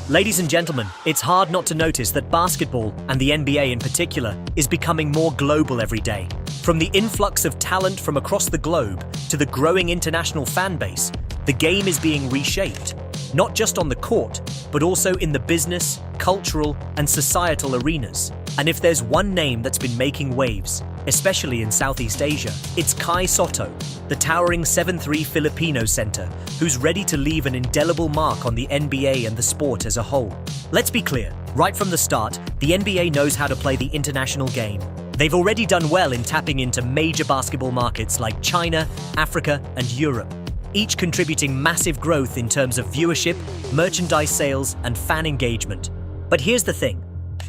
Ladies and gentlemen, it's hard not to notice that basketball, and the NBA in particular, is becoming more global every day. From the influx of talent from across the globe to the growing international fan base, the game is being reshaped, not just on the court, but also in the business, cultural, and societal arenas. And if there's one name that's been making waves, especially in Southeast Asia, it's Kai Sotto, the towering 7'3" Filipino center, who's ready to leave an indelible mark on the NBA and the sport as a whole. Let's be clear, right from the start, the NBA knows how to play the international game. They've already done well in tapping into major basketball markets like China, Africa, and Europe, each contributing massive growth in terms of viewership, merchandise sales, and fan engagement. But here's the thing.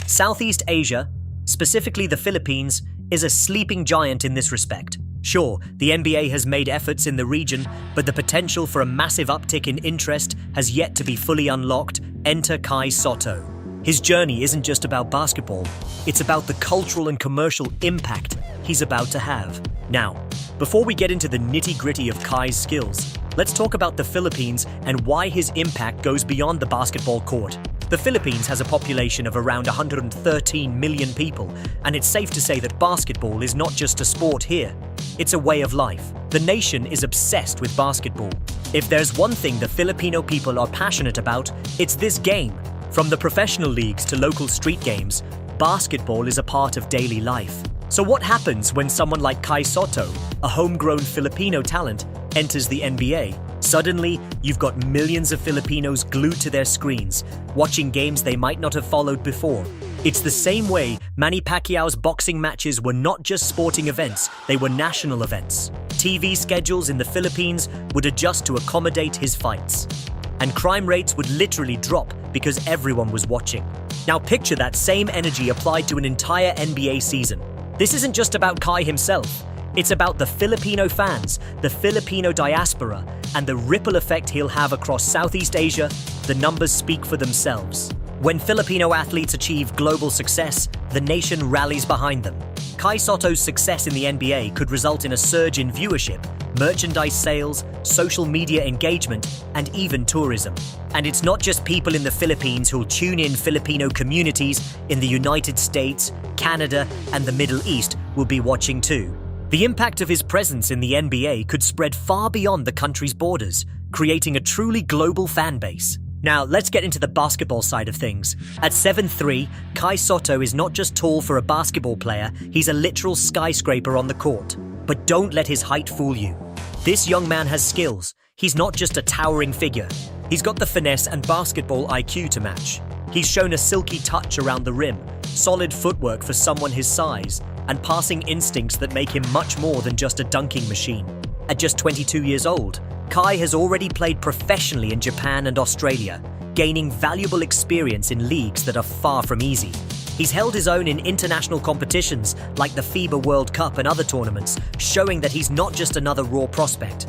Southeast Asia, specifically the Philippines, is a sleeping giant in this respect. Sure, the NBA has made efforts in the region, but the potential for a massive uptick in interest has yet to be fully unlocked. Enter Kai Sotto. His journey isn't just about basketball, it's about the cultural and commercial impact he's about to have. Now, before we get into the nitty-gritty of Kai's skills, let's talk about the Philippines and why his impact goes beyond the basketball court. The Philippines has a population of around 113 million people, and it's safe to say that basketball is not just a sport here, it's a way of life. The nation is obsessed with basketball. If there's one thing the Filipino people are passionate about, it's this game. From the professional leagues to local street games, basketball is a part of daily life. So what happens when someone like Kai Sotto, a homegrown Filipino talent, enters the NBA? Suddenly, you've got millions of Filipinos glued to their screens, watching games they might not have followed before. It's the same way Manny Pacquiao's boxing matches were not just sporting events, they were national events. TV schedules in the Philippines would adjust to accommodate his fights. And crime rates would literally drop because everyone was watching. Now picture that same energy applied to an entire NBA season. This isn't just about Kai himself. It's about the Filipino fans, the Filipino diaspora, and the ripple effect he'll have across Southeast Asia. The numbers speak for themselves. When Filipino athletes achieve global success, the nation rallies behind them. Kai Sotto's success in the NBA could result in a surge in viewership, merchandise sales, social media engagement, and even tourism. And it's not just people in the Philippines who'll tune in. Filipino communities in the United States, Canada, and the Middle East will be watching too. The impact of his presence in the NBA could spread far beyond the country's borders, creating a truly global fan base. Now, let's get into the basketball side of things. At 7'3", Kai Sotto is not just tall for a basketball player, he's a literal skyscraper on the court. But don't let his height fool you. This young man has skills. He's not just a towering figure. He's got the finesse and basketball IQ to match. He's shown a silky touch around the rim, solid footwork for someone his size, and passing instincts that make him much more than just a dunking machine. At just 22 years old, Kai has already played professionally in Japan and Australia, gaining valuable experience in leagues that are far from easy. He's held his own in international competitions like the FIBA World Cup and other tournaments, showing that he's not just another raw prospect.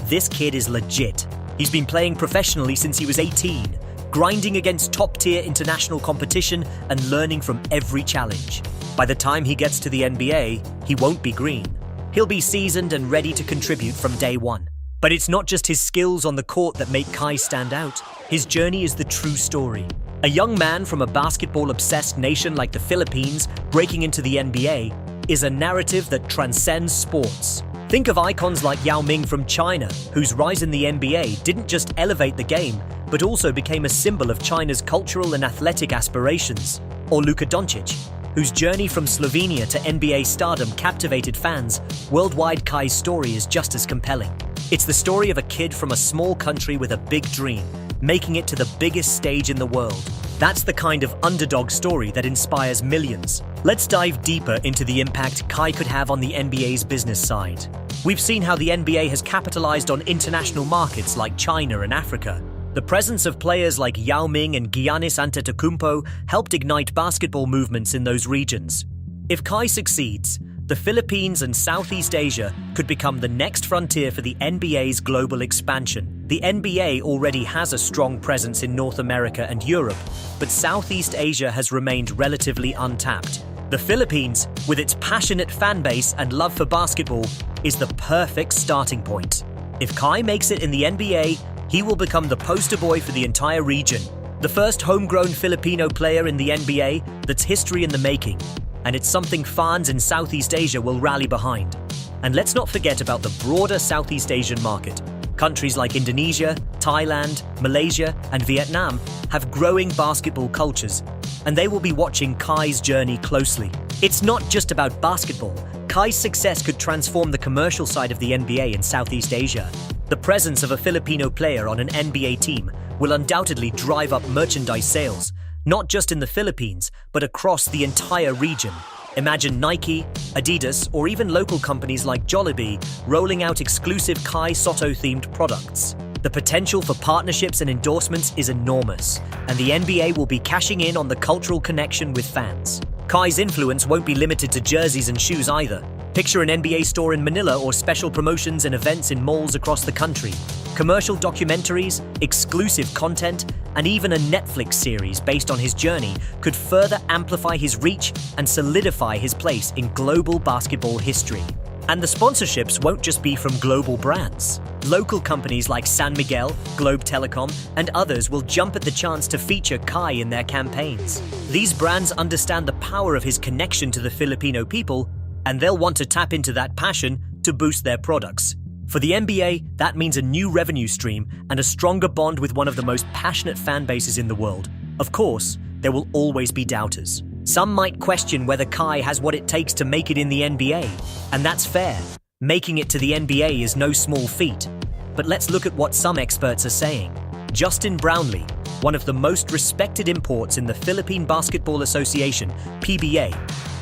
This kid is legit. He's been playing professionally since he was 18, grinding against top-tier international competition and learning from every challenge. By the time he gets to the NBA, he won't be green. He'll be seasoned and ready to contribute from day one. But it's not just his skills on the court that make Kai stand out. His journey is the true story. A young man from a basketball-obsessed nation like the Philippines breaking into the NBA is a narrative that transcends sports. Think of icons like Yao Ming from China, whose rise in the NBA didn't just elevate the game, but also became a symbol of China's cultural and athletic aspirations. Or Luka Doncic, whose journey from Slovenia to NBA stardom captivated fans. Worldwide, Kai's story is just as compelling. It's the story of a kid from a small country with a big dream, making it to the biggest stage in the world. That's the kind of underdog story that inspires millions. Let's dive deeper into the impact Kai could have on the NBA's business side. We've seen how the NBA has capitalized on international markets like China and Africa. The presence of players like Yao Ming and Giannis Antetokounmpo helped ignite basketball movements in those regions. If Kai succeeds, the Philippines and Southeast Asia could become the next frontier for the NBA's global expansion. The NBA already has a strong presence in North America and Europe, but Southeast Asia has remained relatively untapped. The Philippines, with its passionate fan base and love for basketball, is the perfect starting point. If Kai makes it in the NBA, he will become the poster boy for the entire region. The first homegrown Filipino player in the NBA that's history in the making, and it's something fans in Southeast Asia will rally behind. And let's not forget about the broader Southeast Asian market. Countries like Indonesia, Thailand, Malaysia, and Vietnam have growing basketball cultures, and they will be watching Kai's journey closely. It's not just about basketball. Kai's success could transform the commercial side of the NBA in Southeast Asia. The presence of a Filipino player on an NBA team will undoubtedly drive up merchandise sales, not just in the Philippines, but across the entire region. Imagine Nike, Adidas, or even local companies like Jollibee rolling out exclusive Kai Sotto-themed products. The potential for partnerships and endorsements is enormous, and the NBA will be cashing in on the cultural connection with fans. Kai's influence won't be limited to jerseys and shoes either. Picture an NBA store in Manila or special promotions and events in malls across the country. Commercial documentaries, exclusive content, and even a Netflix series based on his journey could further amplify his reach and solidify his place in global basketball history. And the sponsorships won't just be from global brands. Local companies like San Miguel, Globe Telecom, and others will jump at the chance to feature Kai in their campaigns. These brands understand the power of his connection to the Filipino people, and they'll want to tap into that passion to boost their products. For the NBA, that means a new revenue stream and a stronger bond with one of the most passionate fan bases in the world. Of course, there will always be doubters. Some might question whether Kai has what it takes to make it in the NBA, and that's fair. Making it to the NBA is no small feat. But let's look at what some experts are saying. Justin Brownlee, one of the most respected imports in the Philippine Basketball Association, PBA,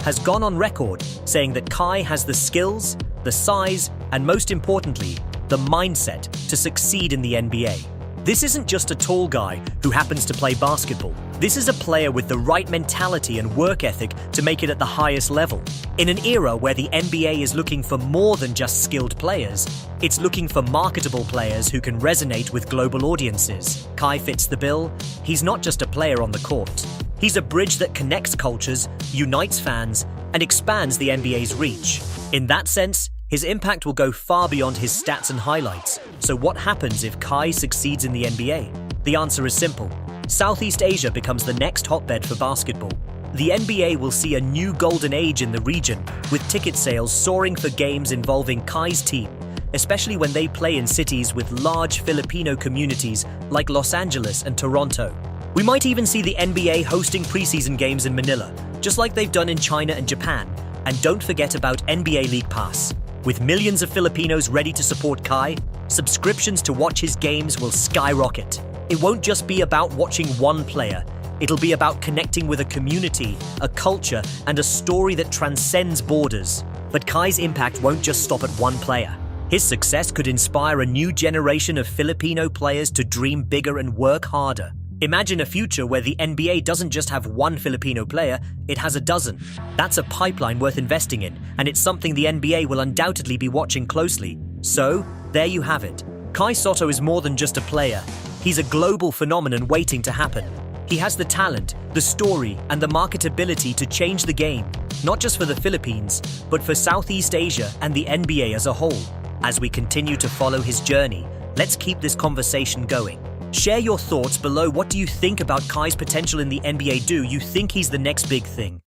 has gone on record saying that Kai has the skills, the size, and most importantly, the mindset to succeed in the NBA. This isn't just a tall guy who happens to play basketball. This is a player with the right mentality and work ethic to make it at the highest level. In an era where the NBA is looking for more than just skilled players, it's looking for marketable players who can resonate with global audiences. Kai fits the bill. He's not just a player on the court. He's a bridge that connects cultures, unites fans, and expands the NBA's reach. In that sense, his impact will go far beyond his stats and highlights. So what happens if Kai succeeds in the NBA? The answer is simple. Southeast Asia becomes the next hotbed for basketball. The NBA will see a new golden age in the region, with ticket sales soaring for games involving Kai's team, especially when they play in cities with large Filipino communities like Los Angeles and Toronto. We might even see the NBA hosting preseason games in Manila, just like they've done in China and Japan. And don't forget about NBA League Pass. With millions of Filipinos ready to support Kai, subscriptions to watch his games will skyrocket. It won't just be about watching one player. It'll be about connecting with a community, a culture, and a story that transcends borders. But Kai's impact won't just stop at one player. His success could inspire a new generation of Filipino players to dream bigger and work harder. Imagine a future where the NBA doesn't just have one Filipino player, it has a dozen. That's a pipeline worth investing in, and it's something the NBA will undoubtedly be watching closely. So, there you have it. Kai Sotto is more than just a player. He's a global phenomenon waiting to happen. He has the talent, the story, and the marketability to change the game, not just for the Philippines, but for Southeast Asia and the NBA as a whole. As we continue to follow his journey, let's keep this conversation going. Share your thoughts below. What do you think about Kai's potential in the NBA? Do you think he's the next big thing?